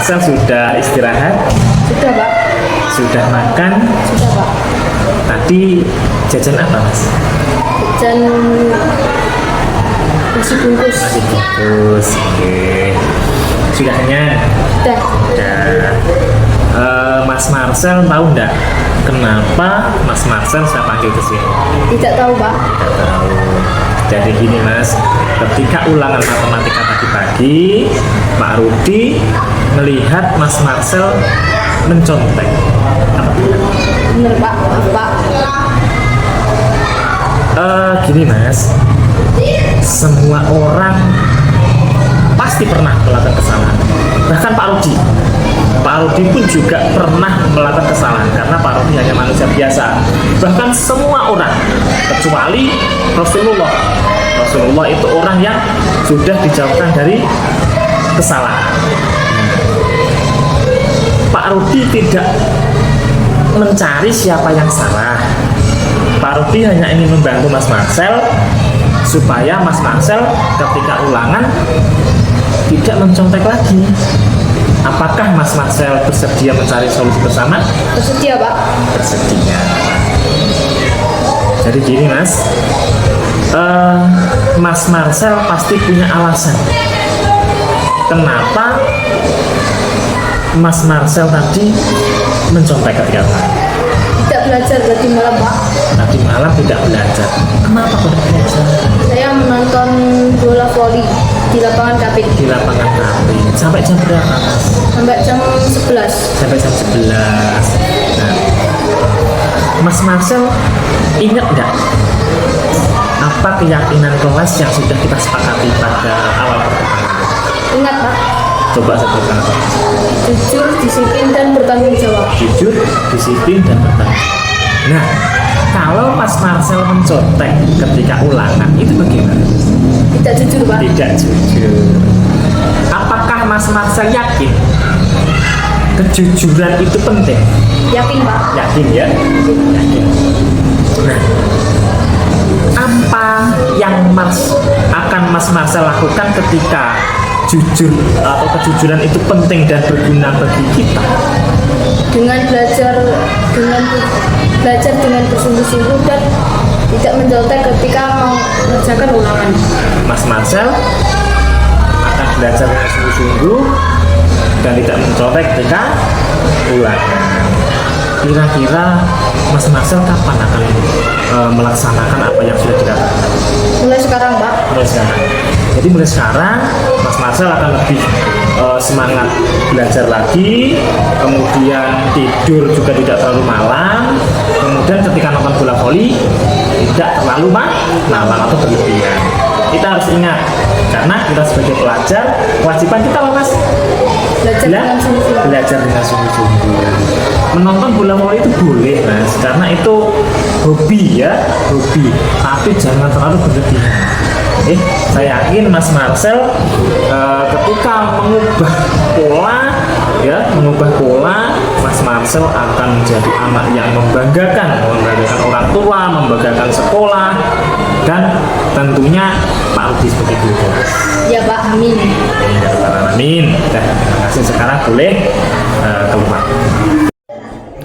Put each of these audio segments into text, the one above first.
Marcel sudah istirahat? Sudah, Pak. Sudah makan? Sudah, Pak. Tadi jajan apa, Mas? Jajan nasi bungkus. Nasi bungkus. Oke. Sudah kenyang? Sudah. Sudah. Mas Marcel tahu enggak kenapa Mas Marcel saya panggil ke sini? Tidak tahu, Pak. Tidak tahu. Jadi gini, Mas, ketika ulangan matematika tadi pagi, Pak Rudi melihat Mas Marcel mencontek. Apa benar? Bener, Pak. Maaf, Pak. Gini, Mas, semua orang pasti pernah melakukan kesalahan. Bahkan Pak Rudi pun juga pernah melakukan kesalahan karena Pak Rudi hanya manusia biasa. Bahkan semua orang kecuali Rasulullah itu orang yang sudah dijauhkan dari kesalahan. Pak Rudi tidak mencari siapa yang salah. Pak Rudi hanya ingin membantu Mas Marcel supaya Mas Marcel ketika ulangan tidak mencontek lagi. Apakah Mas Marcel bersedia mencari solusi bersama? Bersedia, Pak. Bersedia. Jadi gini, Mas, Mas Marcel pasti punya alasan kenapa Mas Marcel tadi mencontek ketika ulangan. Tidak belajar tadi malam, Pak. Tadi malam tidak belajar. Kenapa tidak belajar? Saya menonton bola voli di lapangan Kapit. Di lapangan kami. Sampai jam berapa, Mas? Sampai jam 11. Sampai jam 11. Nah, Mas Marcel ingat nggak apa keyakinan kelas yang sudah kita sepakati pada awal pertemuan? Ingat, Pak. Coba sebutkan apa? Jujur, disiplin, dan bertanggung jawab. Jujur, disiplin, dan bertanggung jawab. Nah, kalau Mas Marcel mencontek ketika ulangan itu bagaimana? Tidak jujur, Pak. Tidak jujur. Apakah Mas Marcel yakin kejujuran itu penting? Yakin, Pak. Yakin ya? Yakin. Nah, apa yang akan Mas Marcel lakukan ketika jujur atau kejujuran itu penting dan berguna bagi kita? Dengan belajar dengan bersungguh-sungguh dan tidak mencontek ketika mengerjakan ulangan. Mas Marcel akan belajar dengan sungguh-sungguh dan tidak mencontek ketika ulangan. Kira-kira Mas Marcel kapan akan melaksanakan apa yang sudah dikatakan? Mulai sekarang, Pak. Mulai sekarang. Jadi mulai sekarang Mas Marcel akan lebih semangat belajar lagi, kemudian tidur juga tidak terlalu malam, kemudian ketika nonton bola voli tidak terlalu malam atau berlebihan. Kita harus ingat, karena kita sebagai pelajar kewajiban kita apa, Mas? Belajar dengan sungguh-sungguh. Menonton bola voli itu boleh, Mas, karena itu hobi ya, hobi. Tapi jangan terlalu berlebihan. Saya yakin Mas Marcel ketika mengubah pola, Mas Marcel akan menjadi anak yang membanggakan orang tua, membanggakan sekolah, dan tentunya Pak Rudi sebagai guru. Ya, Pak. Amin. Amin. Terima kasih. Sekarang boleh keluar.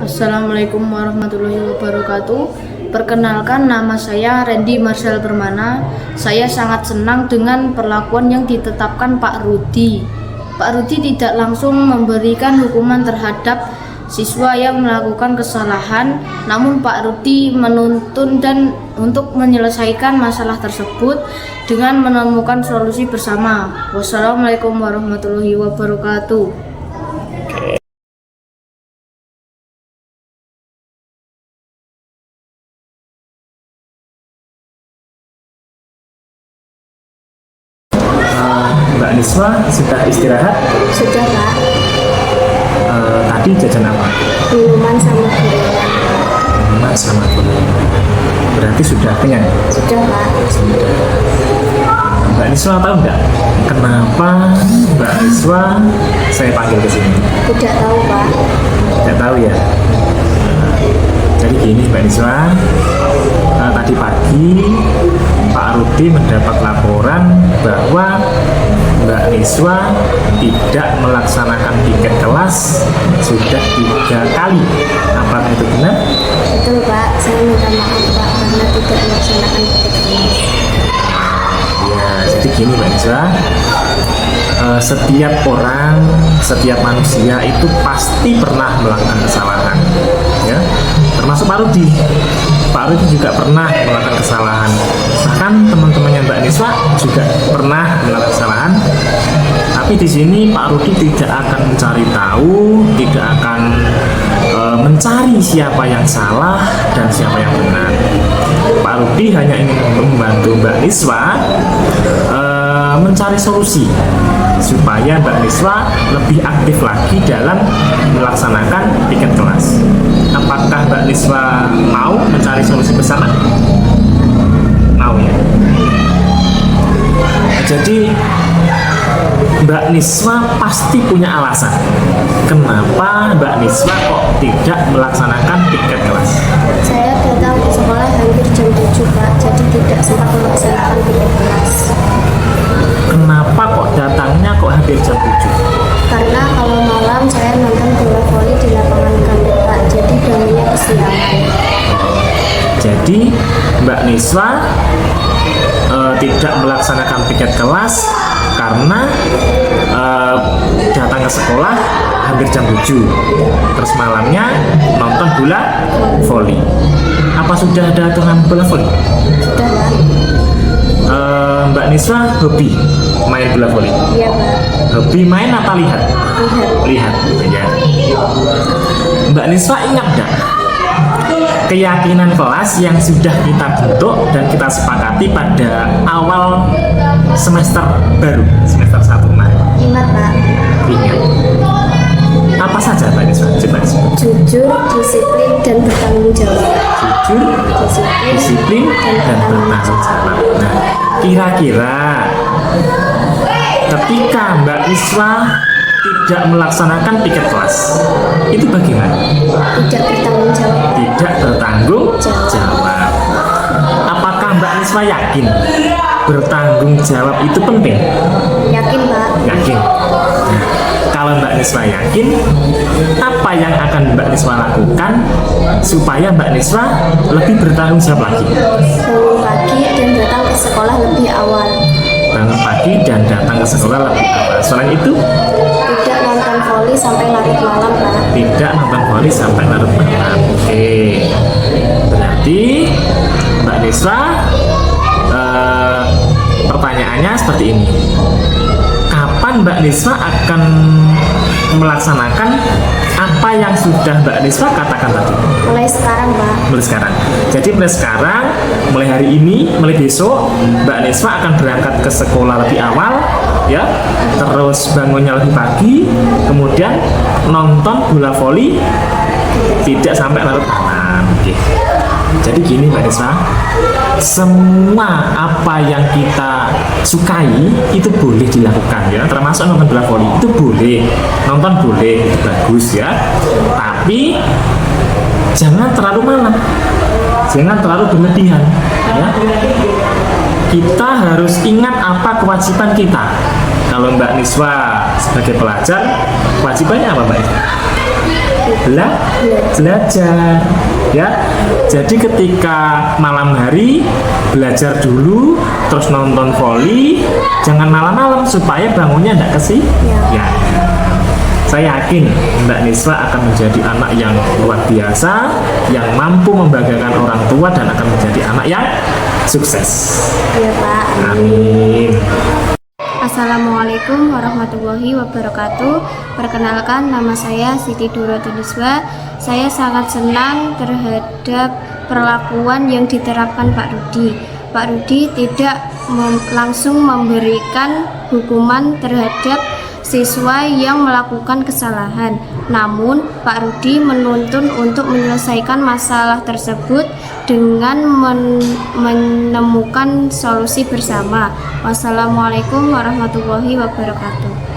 Assalamualaikum warahmatullahi wabarakatuh. Perkenalkan, nama saya Randy Marcel Permana. Saya sangat senang dengan perlakuan yang ditetapkan Pak Rudi. Pak Rudi tidak langsung memberikan hukuman terhadap siswa yang melakukan kesalahan, namun Pak Rudi menuntun dan untuk menyelesaikan masalah tersebut dengan menemukan solusi bersama. Wassalamualaikum warahmatullahi wabarakatuh. Mbak Niswa sudah istirahat? Sudah, Pak. Tadi jajan apa? Minuman sama gorengan. Minuman sama gorengan. Berarti sudah kenyang? Sudah, Pak. Sudah. Mbak Niswa tahu nggak kenapa Mbak Niswa saya panggil ke sini? Tidak tahu, Pak. Tidak tahu ya. Jadi gini Mbak Niswa, tadi pagi Pak Rudi mendapat laporan bahwa Mbak Niswa tidak melaksanakan piket kelas sudah 3 kali. Apakah itu benar? Betul Pak, saya minta maaf Pak karena tidak melaksanakan piket kelas. Ya, jadi gini Mbak Niswa, setiap orang, setiap manusia itu pasti pernah melakukan kesalahan, ya. Termasuk Pak Rudi. Pak Rudi juga pernah melakukan kesalahan. Bahkan teman-temannya Mbak Niswa juga pernah melakukan kesalahan. Tapi di sini Pak Rudi tidak akan mencari tahu, tidak akan mencari siapa yang salah dan siapa yang benar. Pak Rudi hanya ingin membantu Mbak Niswa mencari solusi supaya Mbak Niswa lebih aktif lagi dalam melaksanakan piket kelas. Apakah Mbak Niswa mau mencari solusi bersama? Mau ya. Jadi Mbak Niswa pasti punya alasan kenapa Mbak Niswa kok tidak melaksanakan piket kelas. Saya datang ke sekolah hampir jam 7 Pak, jadi tidak sempat melaksanakan piket kelas. Kenapa kok datangnya kok hampir jam 7? Karena kalau malam saya nonton bola voli di lapangan kami Pak, jadi bangunnya kesiangan. Jadi Mbak Niswa tidak melaksanakan piket kelas karena datang ke sekolah hampir jam 7. Terus malamnya nonton bola voli. Apa sudah ada aturan bola voli? Sudah Pak? Mbak Niswa hobi main bola voli? Iya Pak. Hobi main apa lihat? Lihat. Lihat, ya. Mbak Niswa ingat nggak keyakinan kelas yang sudah kita bentuk dan kita sepakati pada awal semester baru, semester 1 kemarin? Ingat Pak. Ingat. Apa saja Mbak Niswa? Coba disebut. Jujur, disiplin, dan bertanggung jawab. Jujur, disiplin, dan bertanggung jawab. Nah, kira-kira ketika Mbak Niswa tidak melaksanakan piket kelas, itu bagaimana? Tidak bertanggung jawab. Tidak bertanggung jawab. Apakah Mbak Niswa yakin bertanggung jawab itu penting? Yakin Pak? Yakin. Nah, kalau Mbak Niswa yakin, apa yang akan Mbak Niswa lakukan supaya Mbak Niswa lebih bertanggung jawab lagi? Bangun pagi dan datang ke sekolah lebih awal. Bangun pagi dan datang ke sekolah lebih awal. Selain itu, Tidak nonton voli sampai larut malam Pak. tidak nonton voli sampai larut malam. Oke, berarti Mbak Niswa pertanyaannya seperti ini. Kapan Mbak Niswa akan melaksanakan apa yang sudah Mbak Niswa katakan tadi? Mulai sekarang Pak. Mulai sekarang. Jadi mulai sekarang, mulai hari ini, mulai besok, Mbak Niswa akan berangkat ke sekolah lebih awal, ya. Terus bangunnya lebih pagi, kemudian nonton bola voli tidak sampai larut malam. Oke. Jadi gini Mbak Niswa, semua apa yang kita sukai itu boleh dilakukan ya, termasuk nonton bola voli itu boleh, nonton boleh, itu bagus ya. Tapi jangan terlalu malam, jangan terlalu berlebihan ya. Kita harus ingat apa kewajiban kita. Kalau Mbak Niswa sebagai pelajar, kewajibannya apa Mbak Niswa? Belajar ya. Jadi ketika malam hari belajar dulu, terus nonton voli, jangan malam-malam supaya bangunnya tidak kesiangan. Saya yakin Mbak Niswa akan menjadi anak yang luar biasa, yang mampu membanggakan orang tua dan akan menjadi anak yang sukses. Iya Pak. Amin. Assalamualaikum warahmatullahi wabarakatuh. Perkenalkan, nama saya Siti Durati Niswa. Saya sangat senang terhadap perlakuan yang diterapkan Pak Rudi. Pak Rudi tidak langsung memberikan hukuman terhadap siswa yang melakukan kesalahan. Namun, Pak Rudi menuntun untuk menyelesaikan masalah tersebut dengan menemukan solusi bersama. Wassalamualaikum warahmatullahi wabarakatuh.